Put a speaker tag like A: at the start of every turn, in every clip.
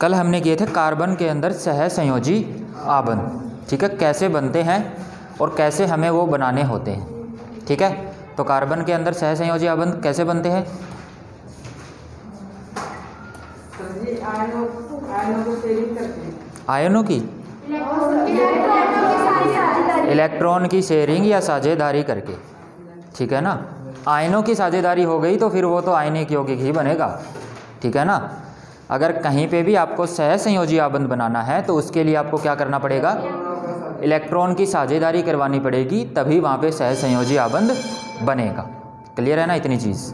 A: कल हमने किए थे कार्बन के अंदर सहसंयोजी आबंध, ठीक है, कैसे बनते हैं और कैसे हमें वो बनाने होते हैं, ठीक है। तो कार्बन के अंदर सहसंयोजी आबंध कैसे बनते हैं? आयनों की इलेक्ट्रॉन की शेयरिंग या साझेदारी करके, ठीक है ना। आयनों की साझेदारी हो गई तो फिर वो तो आयनिक यौगिक ही बनेगा, ठीक है ना। अगर कहीं पे भी आपको सहसंयोजी आबंध बनाना है तो उसके लिए आपको क्या करना पड़ेगा? इलेक्ट्रॉन की साझेदारी करवानी पड़ेगी, तभी वहाँ पे सहसंयोजी आबंध बनेगा। क्लियर है ना इतनी चीज़।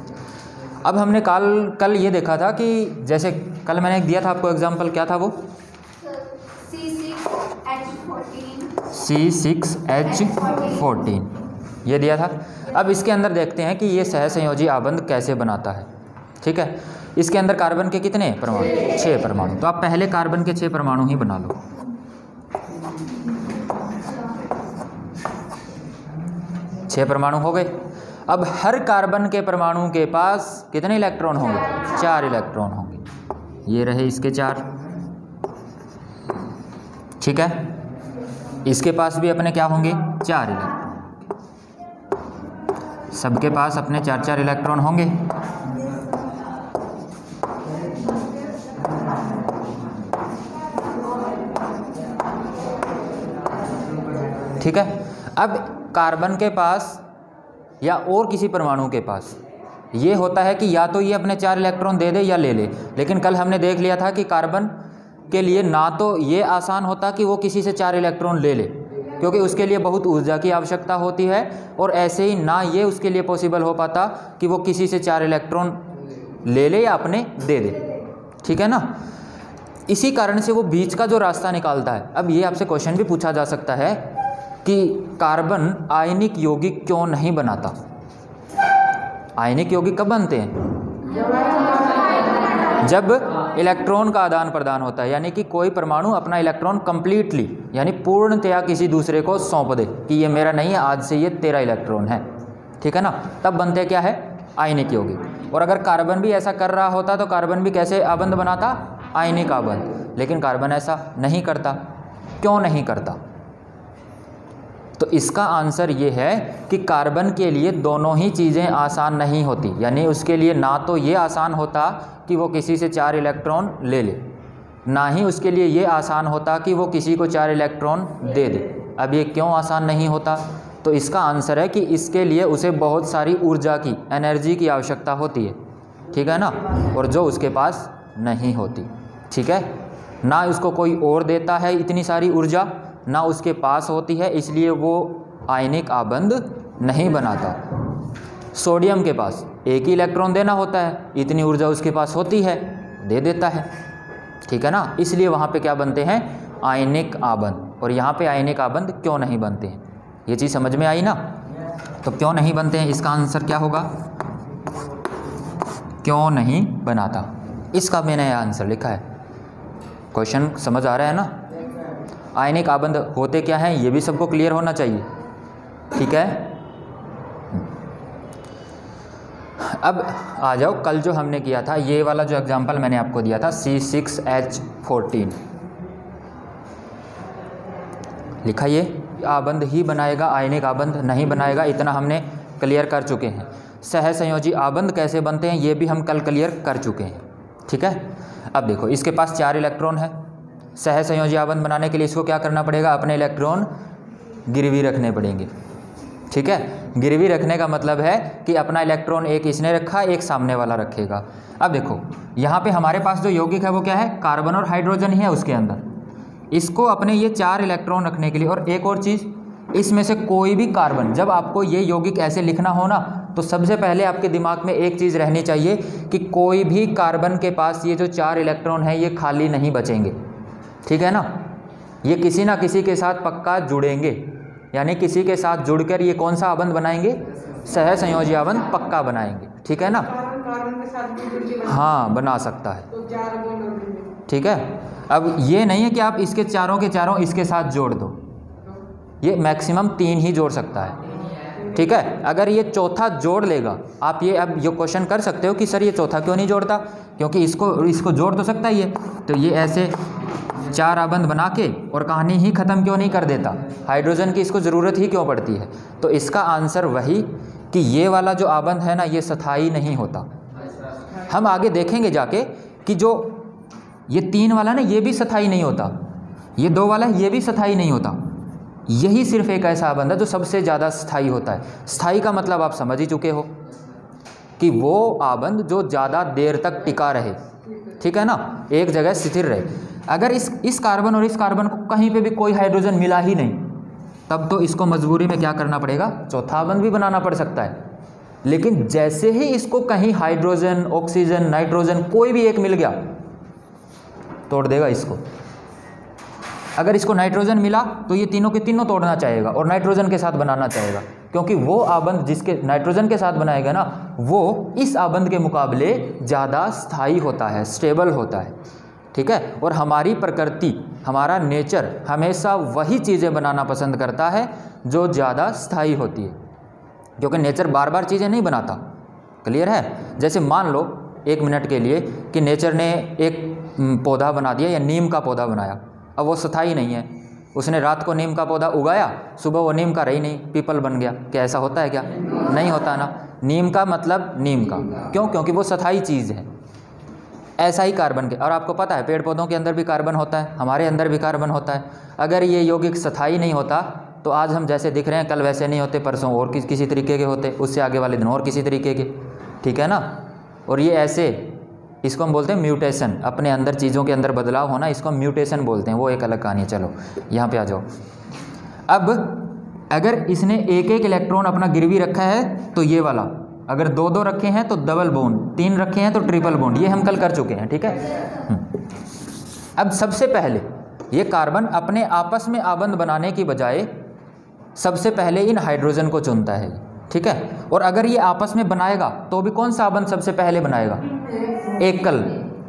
A: अब हमने कल ये देखा था कि जैसे कल मैंने दिया था आपको एग्जाम्पल, क्या था वो? C6H14 ये दिया था। अब इसके अंदर देखते हैं कि ये सहसंयोजी आबंध कैसे बनाता है, ठीक है। इसके अंदर कार्बन के कितने परमाणु? 6 परमाणु। तो आप पहले कार्बन के 6 परमाणु ही बना लो। छह परमाणु हो गए। अब हर कार्बन के परमाणु के पास कितने इलेक्ट्रॉन होंगे? 4 इलेक्ट्रॉन होंगे। ये रहे इसके 4, ठीक है। इसके पास भी अपने क्या होंगे? 4 इलेक्ट्रॉन। सबके पास अपने 4-4 इलेक्ट्रॉन होंगे। ठीक है। अब कार्बन के पास या और किसी परमाणु के पास ये होता है कि या तो ये अपने 4 इलेक्ट्रॉन दे दे या ले ले। लेकिन कल हमने देख लिया था कि कार्बन के लिए ना तो ये आसान होता कि वो किसी से 4 इलेक्ट्रॉन ले ले, क्योंकि उसके लिए बहुत ऊर्जा की आवश्यकता होती है, और ऐसे ही ना ये उसके लिए पॉसिबल हो पाता कि वो किसी से 4 इलेक्ट्रॉन ले ले या अपने दे दे, ठीक है ना। इसी कारण से वो बीच का जो रास्ता निकालता है। अब ये आपसे क्वेश्चन भी पूछा जा सकता है कि कार्बन आयनिक यौगिक क्यों नहीं बनाता? आयनिक यौगिक कब बनते हैं? जब इलेक्ट्रॉन का आदान प्रदान होता है, यानी कि कोई परमाणु अपना इलेक्ट्रॉन कंप्लीटली यानी पूर्णतया किसी दूसरे को सौंप दे कि ये मेरा नहीं है, आज से ये तेरा इलेक्ट्रॉन है, ठीक है ना। तब बनते क्या है? आयनिक यौगिक। और अगर कार्बन भी ऐसा कर रहा होता तो कार्बन भी कैसे आबंध बनाता? आयनिक आबंध। लेकिन कार्बन ऐसा नहीं करता। क्यों नहीं करता? तो इसका आंसर ये है कि कार्बन के लिए दोनों ही चीज़ें आसान नहीं होती। यानी उसके लिए ना तो ये आसान होता कि वो किसी से 4 इलेक्ट्रॉन ले ले, ना ही उसके लिए ये आसान होता कि वो किसी को 4 इलेक्ट्रॉन दे दे। अब ये क्यों आसान नहीं होता? तो इसका आंसर है कि इसके लिए उसे बहुत सारी ऊर्जा की, एनर्जी की आवश्यकता होती है, ठीक है ना, और जो उसके पास नहीं होती, ठीक है ना। उसको कोई और देता है इतनी सारी ऊर्जा, ना उसके पास होती है, इसलिए वो आयनिक आबंध नहीं बनाता। सोडियम के पास एक ही इलेक्ट्रॉन देना होता है, इतनी ऊर्जा उसके पास होती है, दे देता है, ठीक है ना। इसलिए वहाँ पे क्या बनते हैं? आयनिक आबंध। और यहाँ पे आयनिक आबंध क्यों नहीं बनते हैं? ये चीज़ समझ में आई ना। तो क्यों नहीं बनते हैं, इसका आंसर क्या होगा? क्यों नहीं बनाता, इसका मैंने आंसर लिखा है। क्वेश्चन समझ आ रहा है ना। आयनिक आबंध होते क्या हैं ये भी सबको क्लियर होना चाहिए, ठीक है। अब आ जाओ, कल जो हमने किया था ये वाला जो एग्जांपल मैंने आपको दिया था C6H14, लिखा ये आबंध ही बनाएगा, आयनिक आबंध नहीं बनाएगा, इतना हमने क्लियर कर चुके हैं। सहसंयोजी आबंध कैसे बनते हैं ये भी हम कल क्लियर कर चुके हैं, ठीक है। अब देखो, इसके पास 4 इलेक्ट्रॉन है। सहसंयोजी आबंध बनाने के लिए इसको क्या करना पड़ेगा? अपने इलेक्ट्रॉन गिरवी रखने पड़ेंगे, ठीक है। गिरवी रखने का मतलब है कि अपना इलेक्ट्रॉन एक इसने रखा, एक सामने वाला रखेगा। अब देखो यहाँ पे हमारे पास जो यौगिक है वो क्या है? कार्बन और हाइड्रोजन ही है उसके अंदर। इसको अपने ये 4 इलेक्ट्रॉन रखने के लिए, और एक और चीज़, इसमें से कोई भी कार्बन, जब आपको ये यौगिक ऐसे लिखना हो ना, तो सबसे पहले आपके दिमाग में एक चीज़ रहनी चाहिए कि कोई भी कार्बन के पास ये जो 4 इलेक्ट्रॉन है ये खाली नहीं बचेंगे, ठीक है ना। ये किसी ना किसी के साथ पक्का जुड़ेंगे, यानी किसी के साथ जुड़कर ये कौन सा आबंध बनाएंगे? सहसंयोजी आबंध पक्का बनाएंगे, ठीक है ना। हाँ, बना सकता है, ठीक है। अब ये नहीं है कि आप इसके चारों के चारों इसके साथ जोड़ दो, ये मैक्सिमम 3 ही जोड़ सकता है, ठीक है। अगर ये चौथा जोड़ लेगा, आप ये अब ये क्वेश्चन कर सकते हो कि सर ये चौथा क्यों नहीं जोड़ता, क्योंकि इसको जोड़ तो सकता ही है, तो ये ऐसे 4 आबंध बना के और कहानी ही ख़त्म क्यों नहीं कर देता, हाइड्रोजन की इसको ज़रूरत ही क्यों पड़ती है। तो इसका आंसर वही कि ये वाला जो आबंध है ना, ये स्थायी नहीं होता। हम आगे देखेंगे जाके कि जो ये 3 वाला ना, ये भी स्थायी नहीं होता, ये 2 वाला ये भी स्थायी नहीं होता। यही सिर्फ एक ऐसा आबंध है जो सबसे ज़्यादा स्थायी होता है। स्थायी का मतलब आप समझ ही चुके हो कि वो आबंध जो ज़्यादा देर तक टिका रहे, ठीक है ना, एक जगह स्थिर रहे। अगर इस कार्बन और इस कार्बन को कहीं पे भी कोई हाइड्रोजन मिला ही नहीं, तब तो इसको मजबूरी में क्या करना पड़ेगा, चौथा आबंध भी बनाना पड़ सकता है। लेकिन जैसे ही इसको कहीं हाइड्रोजन, ऑक्सीजन, नाइट्रोजन कोई भी एक मिल गया, तोड़ देगा इसको। अगर इसको नाइट्रोजन मिला तो ये तीनों के तीनों तोड़ना चाहेगा और नाइट्रोजन के साथ बनाना चाहेगा, क्योंकि वो आबंध जिसके नाइट्रोजन के साथ बनाएगा ना, वो इस आबंध के मुकाबले ज़्यादा स्थायी होता है, स्टेबल होता है, ठीक है। और हमारी प्रकृति, हमारा नेचर हमेशा वही चीज़ें बनाना पसंद करता है जो ज़्यादा स्थायी होती है, क्योंकि नेचर बार बार चीज़ें नहीं बनाता। क्लियर है। जैसे मान लो 1 मिनट के लिए कि नेचर ने एक पौधा बना दिया या नीम का पौधा बनाया, अब वो स्थायी नहीं है। उसने रात को नीम का पौधा उगाया, सुबह वो नीम का रही नहीं, पीपल बन गया। क्या ऐसा होता है क्या? नहीं होता ना। नीम का मतलब नीम का, क्यों? क्योंकि वो स्थायी चीज़ है। ऐसा ही कार्बन के, और आपको पता है पेड़ पौधों के अंदर भी कार्बन होता है, हमारे अंदर भी कार्बन होता है। अगर ये यौगिक स्थायी नहीं होता तो आज हम जैसे दिख रहे हैं कल वैसे नहीं होते, परसों और किसी तरीके के होते, उससे आगे वाले दिन और किसी तरीके के, ठीक है ना। और ये ऐसे, इसको हम बोलते हैं म्यूटेशन, अपने अंदर चीज़ों के अंदर बदलाव होना, इसको हम म्यूटेशन बोलते हैं। वो एक अलग कहानी है। चलो यहाँ पे आ जाओ। अब अगर इसने एक एक इलेक्ट्रॉन अपना गिरवी रखा है तो ये वाला, अगर 2-2 रखे हैं तो डबल बॉन्ड, 3 रखे हैं तो ट्रिपल बॉन्ड, ये हम कल कर चुके हैं, ठीक है। अब सबसे पहले ये कार्बन अपने आपस में आबंध बनाने की बजाय सबसे पहले इन हाइड्रोजन को चुनता है, ठीक है। और अगर ये आपस में बनाएगा तो भी कौन सा आबंध सबसे पहले बनाएगा? एकल,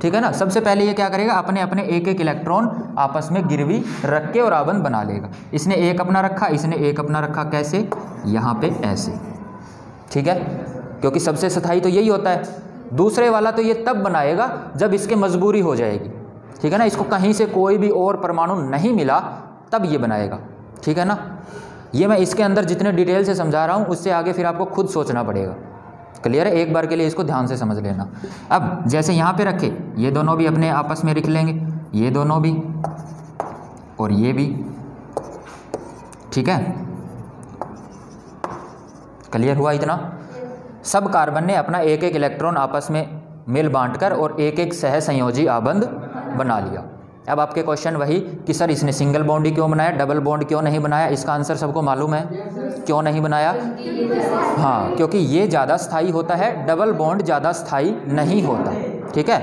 A: ठीक है ना। सबसे पहले ये क्या करेगा, अपने अपने एक एक इलेक्ट्रॉन आपस में गिरवी रख के और आबंध बना लेगा। इसने एक अपना रखा, इसने एक अपना रखा, कैसे? यहाँ पे ऐसे, ठीक है, क्योंकि सबसे स्थायी तो यही होता है। दूसरे वाला तो ये तब बनाएगा जब इसके मजबूरी हो जाएगी, ठीक है ना। इसको कहीं से कोई भी और परमाणु नहीं मिला तब ये बनाएगा, ठीक है ना। ये मैं इसके अंदर जितने डिटेल से समझा रहा हूँ उससे आगे फिर आपको खुद सोचना पड़ेगा। क्लियर है। एक बार के लिए इसको ध्यान से समझ लेना। अब जैसे यहाँ पे रखे, ये दोनों भी अपने आपस में लिख लेंगे, ये दोनों भी और ये भी, ठीक है। क्लियर हुआ इतना? सब कार्बन ने अपना एक एक इलेक्ट्रॉन आपस में मिल बांटकर और एक एक सहसंयोजी आबंध बना लिया। अब आपके क्वेश्चन वही कि सर इसने सिंगल बॉन्ड ही क्यों बनाया, डबल बॉन्ड क्यों नहीं बनाया? इसका आंसर सबको मालूम है, क्यों नहीं बनाया? हाँ, क्योंकि ये ज़्यादा स्थायी होता है, डबल बॉन्ड ज़्यादा स्थायी नहीं होता, ठीक है।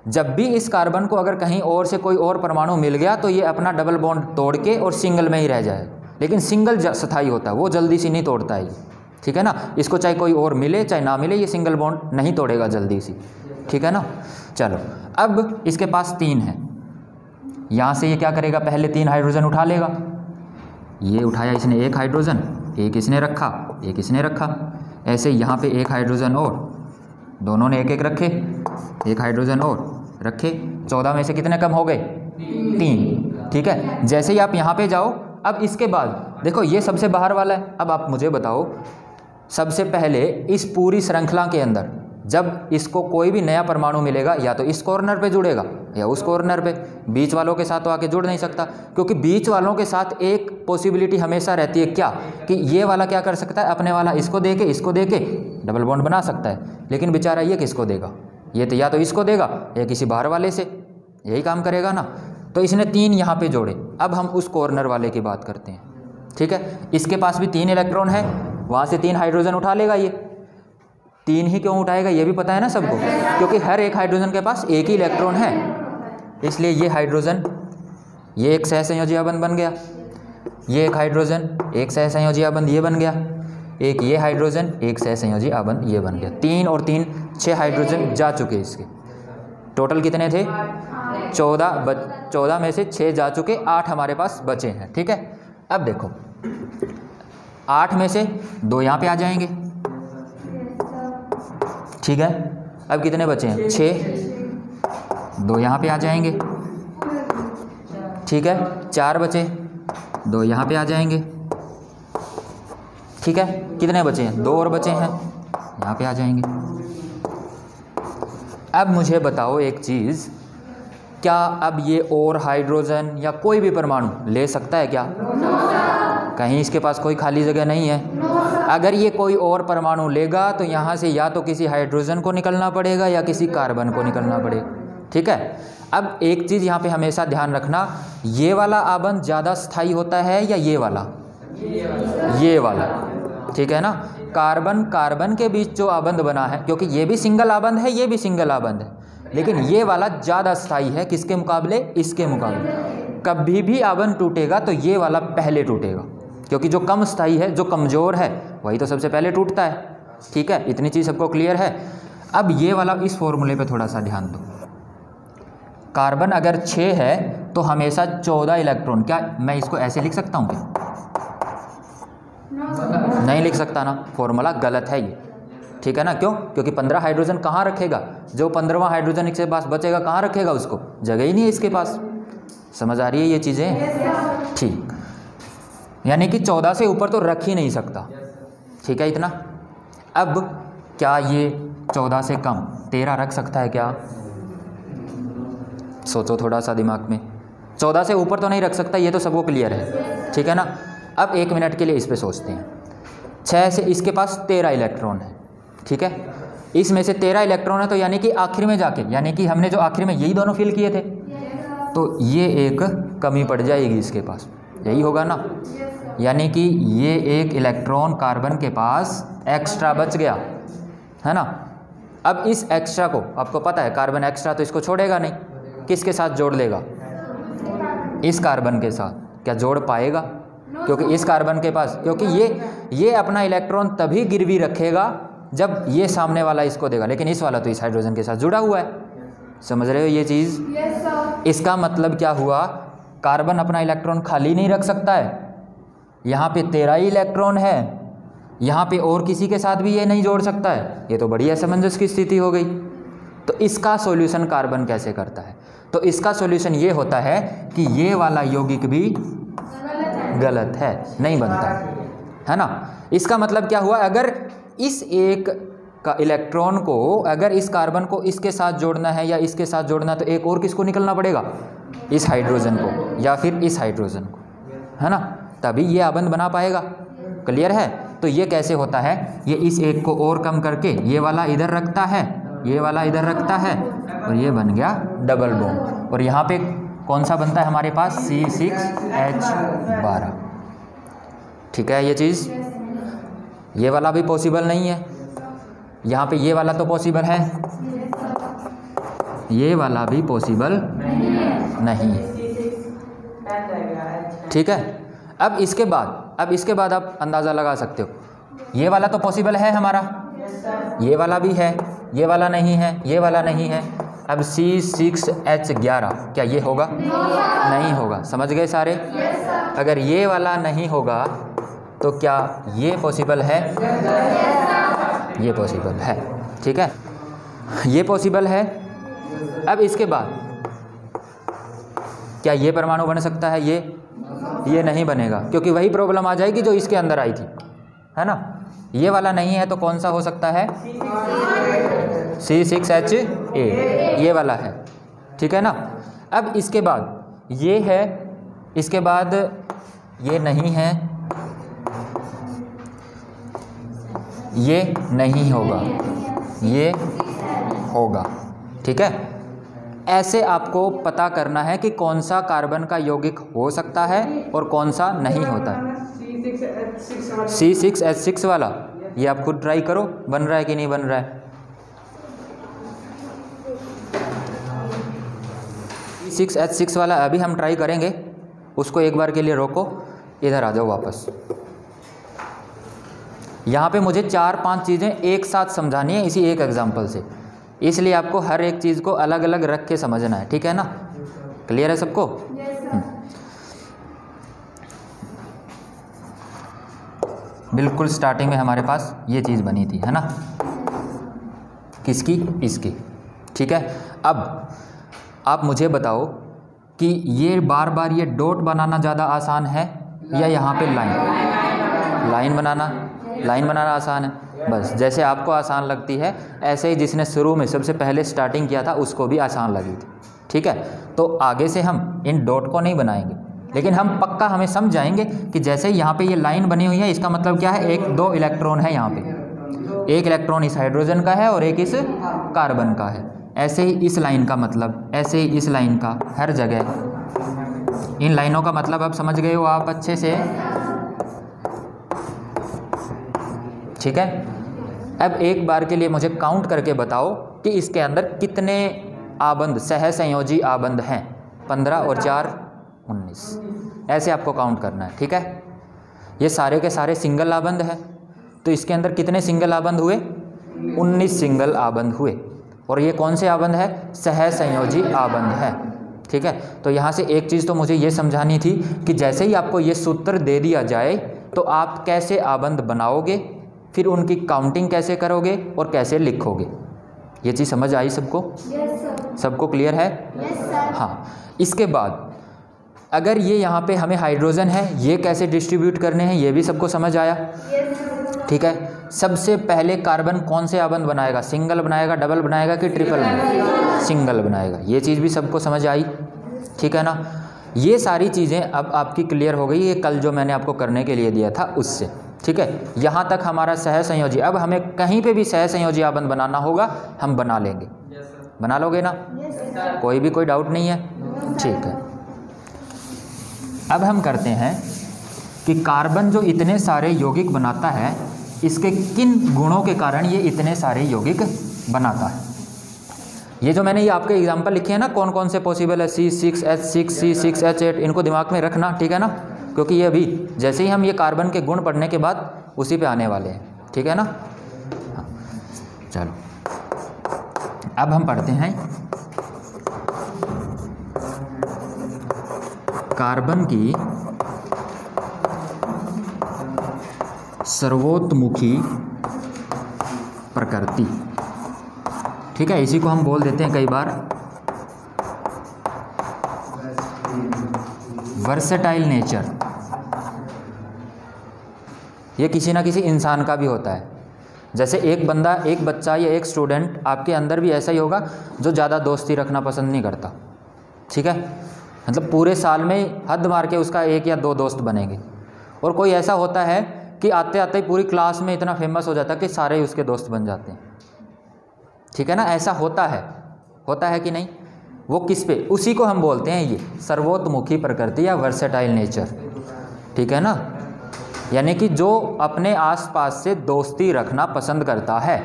A: जब भी इस कार्बन को अगर कहीं और से कोई और परमाणु मिल गया तो ये अपना डबल बॉन्ड तोड़ के और सिंगल में ही रह जाए, लेकिन सिंगल स्थायी होता है, वो जल्दी से नहीं तोड़ता है, ठीक है ना। इसको चाहे कोई और मिले चाहे ना मिले, ये सिंगल बॉन्ड नहीं तोड़ेगा जल्दी से, ठीक है ना। चलो, अब इसके पास 3 है, यहाँ से ये क्या करेगा, पहले 3 हाइड्रोजन उठा लेगा। ये उठाया इसने एक हाइड्रोजन, एक इसने रखा, एक इसने रखा, ऐसे यहाँ पे एक हाइड्रोजन और, दोनों ने एक एक रखे, एक हाइड्रोजन और रखे। 14 में से कितने कम हो गए? 3, ठीक है। जैसे ही आप यहाँ पे जाओ, अब इसके बाद देखो ये सबसे बाहर वाला है। अब आप मुझे बताओ, सबसे पहले इस पूरी श्रृंखला के अंदर जब इसको कोई भी नया परमाणु मिलेगा, या तो इस कॉर्नर पे जुड़ेगा या उस कॉर्नर पे, बीच वालों के साथ तो आके जुड़ नहीं सकता, क्योंकि बीच वालों के साथ एक पॉसिबिलिटी हमेशा रहती है, क्या? कि ये वाला क्या कर सकता है, अपने वाला इसको दे के, इसको दे के डबल बॉन्ड बना सकता है। लेकिन बेचारा ये किसको देगा? ये तो या तो इसको देगा या किसी बाहर वाले से, यही काम करेगा ना। तो इसने 3 यहाँ पे जोड़े। अब हम उस कॉर्नर वाले की बात करते हैं, ठीक है। इसके पास भी 3 इलेक्ट्रॉन है, वहाँ से 3 हाइड्रोजन उठा लेगा। ये 3 ही क्यों उठाएगा ये भी पता है ना सबको, क्योंकि हर एक हाइड्रोजन के पास एक ही इलेक्ट्रॉन है, इसलिए ये हाइड्रोजन, ये एक सहसंयोजी आबंध बन गया, ये एक हाइड्रोजन एक सहसंयोजी आबंध ये बन गया, एक ये हाइड्रोजन एक सहसंयोजी आबंध ये बन गया। 3 और 3 6 हाइड्रोजन जा चुके इसके। टोटल कितने थे? 14 में से 6 जा चुके, 8 हमारे पास बचे हैं, ठीक है। अब देखो, 8 में से 2 यहाँ पे आ जाएंगे, ठीक है। अब कितने बचे हैं? 6, 2 यहाँ पे आ जाएंगे, ठीक है। 4 बचे, 2 यहाँ पे आ जाएंगे, ठीक है। कितने बचे हैं? 2 और बचे हैं, यहाँ पे आ जाएंगे। अब मुझे बताओ एक चीज़, क्या अब ये और हाइड्रोजन या कोई भी परमाणु ले सकता है क्या? कहीं इसके पास कोई खाली जगह नहीं है। अगर ये कोई और परमाणु लेगा तो यहाँ से या तो किसी हाइड्रोजन को निकलना पड़ेगा या किसी कार्बन को निकलना पड़ेगा, ठीक है। अब एक चीज़ यहाँ पे हमेशा ध्यान रखना, ये वाला आबंध ज़्यादा स्थायी होता है या ये वाला? ये वाला, ठीक है ना। कार्बन कार्बन के बीच जो आबंध बना है, क्योंकि ये भी सिंगल आबंध है, ये भी सिंगल आबंध है, लेकिन ये वाला ज़्यादा स्थायी है किसके मुकाबले? इसके मुकाबले। कभी भी आबंध टूटेगा तो ये वाला पहले टूटेगा, क्योंकि जो कम स्थायी है, जो कमज़ोर है, वही तो सबसे पहले टूटता है, ठीक है। इतनी चीज़ सबको क्लियर है। अब ये वाला इस फॉर्मूले पे थोड़ा सा ध्यान दो। कार्बन अगर 6 है तो हमेशा 14 इलेक्ट्रॉन, क्या मैं इसको ऐसे लिख सकता हूँ क्या? नहीं लिख सकता ना, फॉर्मूला गलत है ये, ठीक है ना। क्यों? क्योंकि 15 हाइड्रोजन कहाँ रखेगा? जो 15वां हाइड्रोजन इसके पास बचेगा कहाँ रखेगा उसको? जगह ही नहीं है इसके पास। समझ आ रही है ये चीज़ें? ठीक, यानी कि 14 से ऊपर तो रख ही नहीं सकता, ठीक है इतना। अब क्या ये 14 से कम 13 रख सकता है क्या? सोचो थोड़ा सा दिमाग में। 14 से ऊपर तो नहीं रख सकता, ये तो सबको क्लियर है, ठीक है ना। अब 1 मिनट के लिए इस पे सोचते हैं। 6 से इसके पास 13 इलेक्ट्रॉन है, ठीक है। इसमें से 13 इलेक्ट्रॉन है तो यानी कि आखिर में जाके, यानी कि हमने जो आखिर में यही दोनों फिल किए थे, तो ये एक कमी पड़ जाएगी इसके पास, यही होगा ना। यानी कि ये एक इलेक्ट्रॉन कार्बन के पास एक्स्ट्रा बच गया, है ना। अब इस एक्स्ट्रा को, आपको पता है कार्बन एक्स्ट्रा तो इसको छोड़ेगा नहीं, किसके साथ जोड़ लेगा? इस कार्बन के साथ। क्या जोड़ पाएगा? क्योंकि इस कार्बन के पास, क्योंकि ये अपना इलेक्ट्रॉन तभी गिरवी रखेगा जब ये सामने वाला इसको देगा, लेकिन इस वाला तो इस हाइड्रोजन के साथ जुड़ा हुआ है। समझ रहे हो ये चीज़? इसका मतलब क्या हुआ? कार्बन अपना इलेक्ट्रॉन खाली नहीं रख सकता है। यहाँ पे 13 ही इलेक्ट्रॉन है, यहाँ पे और किसी के साथ भी ये नहीं जोड़ सकता है। ये तो बड़ी असमंजस की स्थिति हो गई। तो इसका सॉल्यूशन कार्बन कैसे करता है? तो इसका सॉल्यूशन ये होता है कि ये वाला यौगिक भी गलत है, नहीं बनता, है ना। इसका मतलब क्या हुआ? अगर इस एक का इलेक्ट्रॉन को, अगर इस कार्बन को इसके साथ जोड़ना है या इसके साथ जोड़ना, तो एक और किसको निकलना पड़ेगा? इस हाइड्रोजन को या फिर इस हाइड्रोजन को, है ना। तभी ये आबंध बना पाएगा। क्लियर है? तो ये कैसे होता है? ये इस एक को और कम करके ये वाला इधर रखता है, ये वाला इधर रखता है, और ये बन गया डबल बॉन्ड। और यहाँ पे कौन सा बनता है हमारे पास? C6H12, ठीक है। ये चीज़, ये वाला भी पॉसिबल नहीं है। यहाँ पे ये वाला तो पॉसिबल है, ये वाला भी पॉसिबल नहीं, ठीक है। अब इसके बाद आप अंदाज़ा लगा सकते हो, ये वाला तो पॉसिबल है हमारा, ये वाला भी है, ये वाला नहीं है, ये वाला नहीं है। अब C6H11 क्या ये होगा? नहीं होगा। समझ गए सारे? अगर ये वाला नहीं होगा तो क्या ये पॉसिबल है? ये पॉसिबल है, ठीक है, ये पॉसिबल है। अब इसके बाद क्या ये परमाणु बन सकता है? ये नहीं बनेगा, क्योंकि वही प्रॉब्लम आ जाएगी जो इसके अंदर आई थी, है ना। ये वाला नहीं है तो कौन सा हो सकता है? C6H8, ये वाला है, ठीक है ना। अब इसके बाद ये है, इसके बाद ये नहीं है, ये नहीं होगा, ये होगा, ठीक है। ऐसे आपको पता करना है कि कौन सा कार्बन का यौगिक हो सकता है और कौन सा नहीं होता है। C6H6 वाला, ये आप खुद ट्राई करो, बन रहा है कि नहीं बन रहा है। C6H6 वाला अभी हम ट्राई करेंगे, उसको एक बार के लिए रोको, इधर आ जाओ वापस। यहाँ पे मुझे 4-5 चीज़ें एक साथ समझानी है इसी एक एग्जाम्पल से, इसलिए आपको हर एक चीज़ को अलग अलग रख के समझना है, ठीक है ना। क्लियर है सबको? बिल्कुल स्टार्टिंग में हमारे पास ये चीज़ बनी थी, है ना, किसकी, इसकी। ठीक है, अब आप मुझे बताओ कि ये बार बार ये डॉट बनाना ज़्यादा आसान है या यहाँ पे लाइन बनाना आसान है। बस जैसे आपको आसान लगती है ऐसे ही जिसने शुरू में सबसे पहले स्टार्टिंग किया था उसको भी आसान लगी थी। ठीक है, तो आगे से हम इन डॉट को नहीं बनाएंगे, लेकिन हम पक्का हमें समझ जाएंगे कि जैसे ही यहाँ पे ये लाइन बनी हुई है इसका मतलब क्या है, एक दो इलेक्ट्रॉन है यहाँ पे, एक इलेक्ट्रॉन इस हाइड्रोजन का है और एक इस कार्बन का है। ऐसे ही इस लाइन का मतलब, ऐसे ही इस लाइन का, हर जगह इन लाइनों का मतलब अब समझ गए हो आप अच्छे से। ठीक है, अब एक बार के लिए मुझे काउंट करके बताओ कि इसके अंदर कितने आबंध, सहसंयोजी आबंध हैं। 15 और 4 19, ऐसे आपको काउंट करना है। ठीक है, ये सारे के सारे सिंगल आबंध हैं, तो इसके अंदर कितने सिंगल आबंध हुए, 19 सिंगल आबंध हुए। और ये कौन से आबंध है, सहसंयोजी आबंध है। ठीक है, तो यहाँ से एक चीज़ तो मुझे ये समझानी थी कि जैसे ही आपको ये सूत्र दे दिया जाए तो आप कैसे आबंध बनाओगे, फिर उनकी काउंटिंग कैसे करोगे और कैसे लिखोगे। ये चीज़ समझ आई सबको? सबको क्लियर है? हाँ, इसके बाद अगर ये यहाँ पे हमें हाइड्रोजन है, ये कैसे डिस्ट्रीब्यूट करने हैं ये भी सबको समझ आया? ठीक है, सबसे पहले कार्बन कौन से आबंध बनाएगा, सिंगल बनाएगा, डबल बनाएगा कि ट्रिपल बनाएगा? सिंगल बनाएगा। ये चीज़ भी सबको समझ आई? ठीक है ना, ये सारी चीज़ें अब आपकी क्लियर हो गई, ये कल जो मैंने आपको करने के लिए दिया था उससे। ठीक है, यहाँ तक हमारा सहसंयोजी। अब हमें कहीं पे भी सहसंयोजी आबंध बनाना होगा हम बना लेंगे। बना लोगे ना? कोई डाउट नहीं है? ठीक है, अब हम करते हैं कि कार्बन जो इतने सारे यौगिक बनाता है इसके किन गुणों के कारण ये इतने सारे यौगिक बनाता है। ये जो मैंने ये आपके एग्जाम्पल लिखे हैं ना, कौन कौन से पॉसिबल है, C6H6, C6H8, इनको दिमाग में रखना। ठीक है ना, क्योंकि ये अभी जैसे ही हम ये कार्बन के गुण पढ़ने के बाद उसी पे आने वाले हैं। ठीक है ना, हाँ, चलो अब हम पढ़ते हैं कार्बन की सर्वोत्मुखी प्रकृति। ठीक है, इसी को हम बोल देते हैं कई बार वर्सेटाइल नेचर। ये किसी ना किसी इंसान का भी होता है। जैसे एक बंदा, एक बच्चा या एक स्टूडेंट आपके अंदर भी ऐसा ही होगा जो ज़्यादा दोस्ती रखना पसंद नहीं करता। ठीक है, मतलब पूरे साल में हद मार के उसका 1 या 2 दोस्त बनेंगे। और कोई ऐसा होता है कि आते आते ही पूरी क्लास में इतना फेमस हो जाता है कि सारे ही उसके दोस्त बन जाते हैं। ठीक है ना, ऐसा होता है कि नहीं? वो किस पे, उसी को हम बोलते हैं ये सर्वोत्मुखी प्रकृति या वर्सेटाइल नेचर। ठीक है ना, यानी कि जो अपने आसपास से दोस्ती रखना पसंद करता है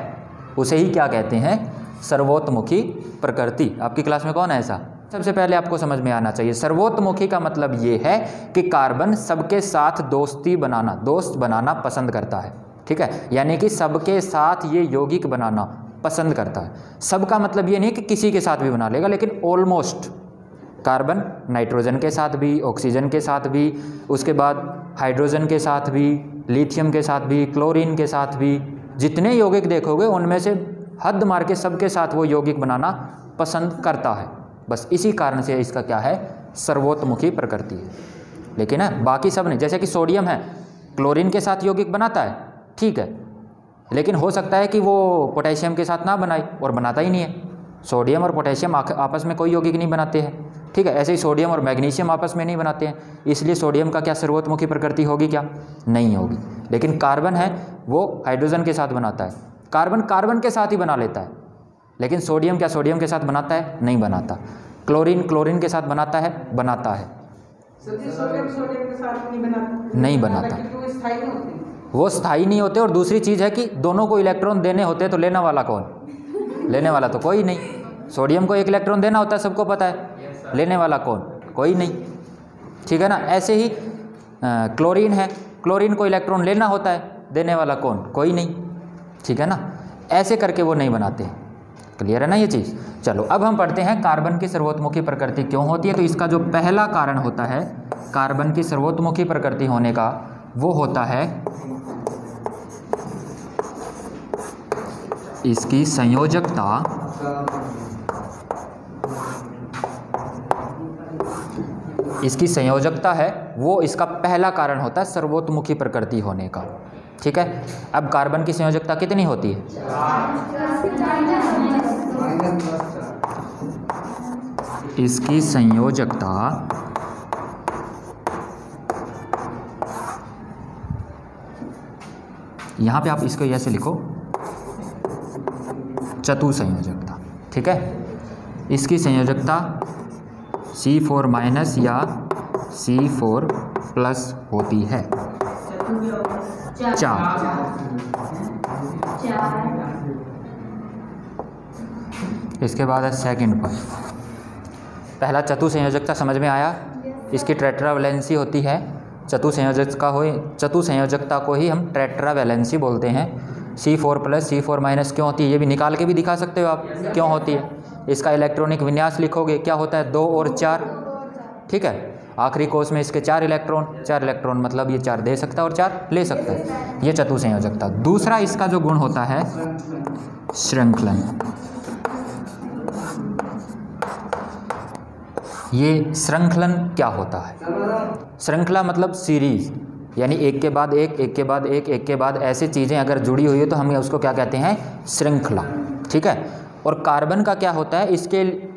A: उसे ही क्या कहते हैं, सर्वोत्मुखी प्रकृति। आपकी क्लास में कौन है ऐसा? सबसे पहले आपको समझ में आना चाहिए, सर्वोत्मुखी का मतलब ये है कि कार्बन सबके साथ दोस्त बनाना पसंद करता है। ठीक है, यानी कि सबके साथ ये यौगिक बनाना पसंद करता है। सबका मतलब ये नहीं कि किसी के साथ भी बना लेगा, लेकिन ऑलमोस्ट कार्बन नाइट्रोजन के साथ भी, ऑक्सीजन के साथ भी, उसके बाद हाइड्रोजन के साथ भी, लिथियम के साथ भी, क्लोरीन के साथ भी, जितने यौगिक देखोगे उनमें से हद मार के सबके साथ वो यौगिक बनाना पसंद करता है। बस इसी कारण से इसका क्या है, सर्वोत्मुखी प्रकृति है। लेकिन है बाकी सब नहीं। जैसे कि सोडियम है, क्लोरीन के साथ यौगिक बनाता है, ठीक है, लेकिन हो सकता है कि वो पोटेशियम के साथ ना बनाए, और बनाता ही नहीं है। सोडियम और पोटेशियम आपस में कोई यौगिक नहीं बनाते हैं। ठीक है, ऐसे ही सोडियम और मैग्नीशियम आपस में नहीं बनाते हैं, इसलिए सोडियम का क्या सर्वोत्मुखी प्रकृति होगी? क्या नहीं होगी। लेकिन कार्बन है वो हाइड्रोजन के साथ बनाता है, कार्बन के साथ ही बना लेता है। लेकिन सोडियम क्या सोडियम के साथ बनाता है? नहीं बनाता। क्लोरीन के साथ बनाता है? बनाता है। सोडियम के साथ नहीं बनाता। वो स्थायी नहीं होते। और दूसरी चीज़ है कि दोनों को इलेक्ट्रॉन देने होते हैं, तो लेने वाला कौन? लेने वाला तो कोई नहीं। सोडियम को 1 इलेक्ट्रॉन देना होता है, सबको पता है। लेने वाला कौन? कोई नहीं। ठीक है ना, ऐसे ही क्लोरीन है, क्लोरीन को इलेक्ट्रॉन लेना होता है, देने वाला कौन? कोई नहीं। ठीक है ना, ऐसे करके वो नहीं बनाते हैं। क्लियर है ना ये चीज़? चलो अब हम पढ़ते हैं कार्बन की सर्वोत्मुखी प्रकृति क्यों होती है। तो इसका जो पहला कारण होता है कार्बन की सर्वोत्मुखी प्रकृति होने का, वो होता है इसकी संयोजकता है वो इसका पहला कारण होता है सर्वोत्मुखी प्रकृति होने का। ठीक है, अब कार्बन की संयोजकता कितनी होती है? इसकी संयोजकता यहाँ पे आप इसको ऐसे लिखो, चतुसंयोजकता। ठीक है, इसकी संयोजकता C4 माइनस या C4 प्लस होती है 4। इसके बाद है सेकंड पॉइंट। पहला चतुसंयोजकता समझ में आया, इसकी टेट्रावैलेंसी होती है। चतुसंयोजकता को ही हम टेट्रावैलेंसी बोलते हैं। C4 प्लस C4 माइनस क्यों होती है, ये भी निकाल के भी दिखा सकते हो आप क्यों होती है। इसका इलेक्ट्रॉनिक विन्यास लिखोगे, क्या होता है 2 और 4। ठीक है, आखिरी कोष में इसके 4 इलेक्ट्रॉन मतलब ये 4 दे सकता है और 4 ले सकता है, ये चतुसंयोजकता। दूसरा इसका जो गुण होता है श्रृंखलन। ये श्रृंखलन क्या होता है? श्रृंखला मतलब सीरीज, यानी एक के बाद एक, एक के बाद एक, एक के बाद ऐसे चीज़ें अगर जुड़ी हुई है तो हम उसको क्या कहते हैं? श्रृंखला। ठीक है, और कार्बन का क्या होता है,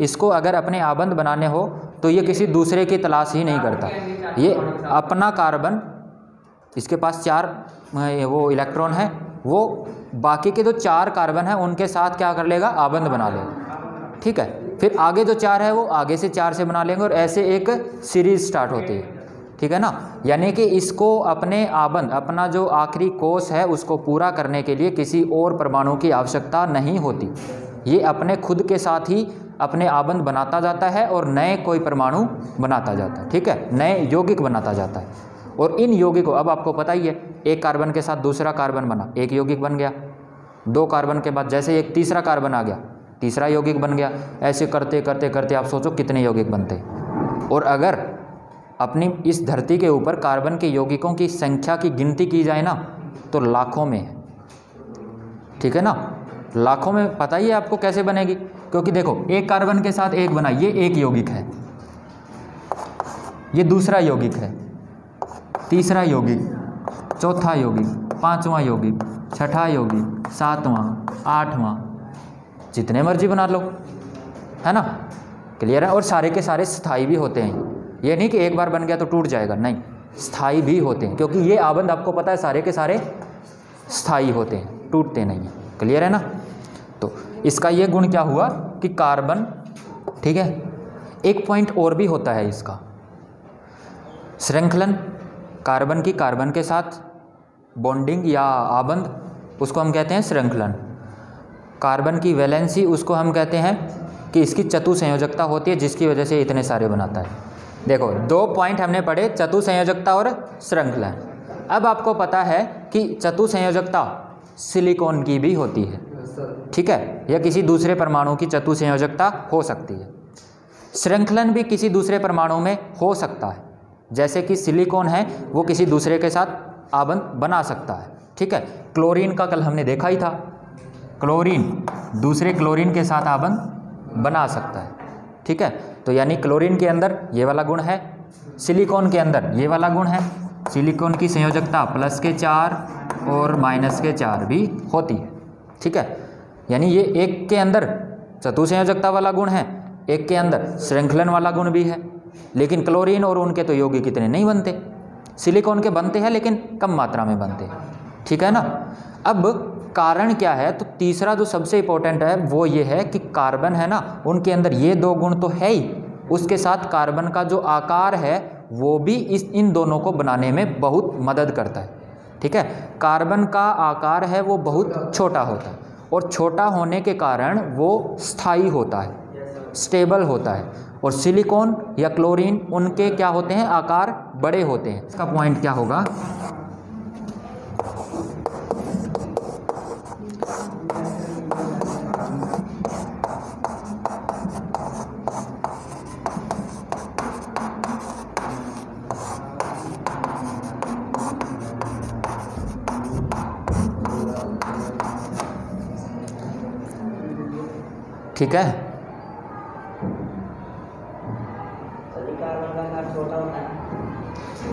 A: इसको अगर अपने आबंध बनाने हो तो ये किसी दूसरे की तलाश ही नहीं करता। ये अपना कार्बन, इसके पास 4 वो इलेक्ट्रॉन है, वो बाकी के जो 4 कार्बन हैं उनके साथ क्या कर लेगा? आबंध बना लेगा। ठीक है, फिर आगे जो 4 है वो आगे से 4 से बना लेंगे और ऐसे एक सीरीज स्टार्ट होती है। ठीक है ना, यानी कि इसको अपने आबंध, अपना जो आखिरी कोष है उसको पूरा करने के लिए किसी और परमाणु की आवश्यकता नहीं होती। ये अपने खुद के साथ ही अपने आबंध बनाता जाता है और नए कोई परमाणु बनाता जाता है। ठीक है, नए यौगिक बनाता जाता है। और इन यौगिकों, अब आपको पता ही है, एक कार्बन के साथ दूसरा कार्बन बना, एक यौगिक बन गया। 2 कार्बन के बाद जैसे एक तीसरा कार्बन आ गया, तीसरा यौगिक बन गया। ऐसे करते करते करते आप सोचो कितने यौगिक बनते। और अगर अपनी इस धरती के ऊपर कार्बन के यौगिकों की संख्या की गिनती की जाए ना तो लाखों में है। ठीक है ना, लाखों में। पता ही है आपको कैसे बनेगी, क्योंकि देखो एक कार्बन के साथ एक बना, ये एक यौगिक है, ये दूसरा यौगिक है, तीसरा यौगिक, चौथा यौगिक, 5वां यौगिक, 6ठा यौगिक, 7वां, 8वां, जितने मर्जी बना लो, है ना। क्लियर है। और सारे के सारे स्थायी भी होते हैं। ये नहीं कि एक बार बन गया तो टूट जाएगा, नहीं, स्थायी भी होते हैं, क्योंकि ये आबंध आपको पता है सारे के सारे स्थायी होते हैं, टूटते नहीं हैं। क्लियर है ना। तो इसका ये गुण क्या हुआ कि कार्बन, ठीक है। एक पॉइंट और भी होता है इसका, श्रृंखलन। कार्बन की कार्बन के साथ बॉन्डिंग या आबंध, उसको हम कहते हैं श्रृंखलन। कार्बन की वैलेंसी, उसको हम कहते हैं कि इसकी चतुसंयोजकता होती है, जिसकी वजह से इतने सारे बनाता है। देखो 2 पॉइंट हमने पढ़े, चतुसंयोजकता और श्रृंखलन। अब आपको पता है कि चतुसंयोजकता सिलिकॉन की भी होती है, ठीक है, या किसी दूसरे परमाणु की चतुसंयोजकता हो सकती है। श्रृंखलन भी किसी दूसरे परमाणु में हो सकता है, जैसे कि सिलिकॉन है वो किसी दूसरे के साथ आबंध बना सकता है, ठीक है। क्लोरीन का कल हमने देखा ही था, क्लोरीन दूसरे क्लोरीन के साथ आबंध बना सकता है, ठीक है। तो यानी क्लोरीन के अंदर ये वाला गुण है, सिलिकॉन के अंदर ये वाला गुण है। सिलिकॉन की संयोजकता +4 और -4 भी होती है, ठीक है। यानी ये एक के अंदर चतुसंयोजकता वाला गुण है, एक के अंदर श्रृंखलन वाला गुण भी है। लेकिन क्लोरीन और उनके तो यौगिक इतने नहीं बनते, सिलिकॉन के बनते हैं लेकिन कम मात्रा में बनते हैं, ठीक है ना। अब कारण क्या है, तो तीसरा जो सबसे इंपॉर्टेंट है वो ये है कि कार्बन है ना, उनके अंदर ये 2 गुण तो है ही, उसके साथ कार्बन का जो आकार है वो भी इन दोनों को बनाने में बहुत मदद करता है, ठीक है। कार्बन का आकार है वो बहुत छोटा होता है और छोटा होने के कारण वो स्थायी होता है, स्टेबल होता है। और सिलिकॉन या क्लोरीन उनके क्या होते हैं, आकार बड़े होते हैं। इसका पॉइंट क्या होगा, ठीक है।
B: सभी कार्बन का आकार छोटा होता है।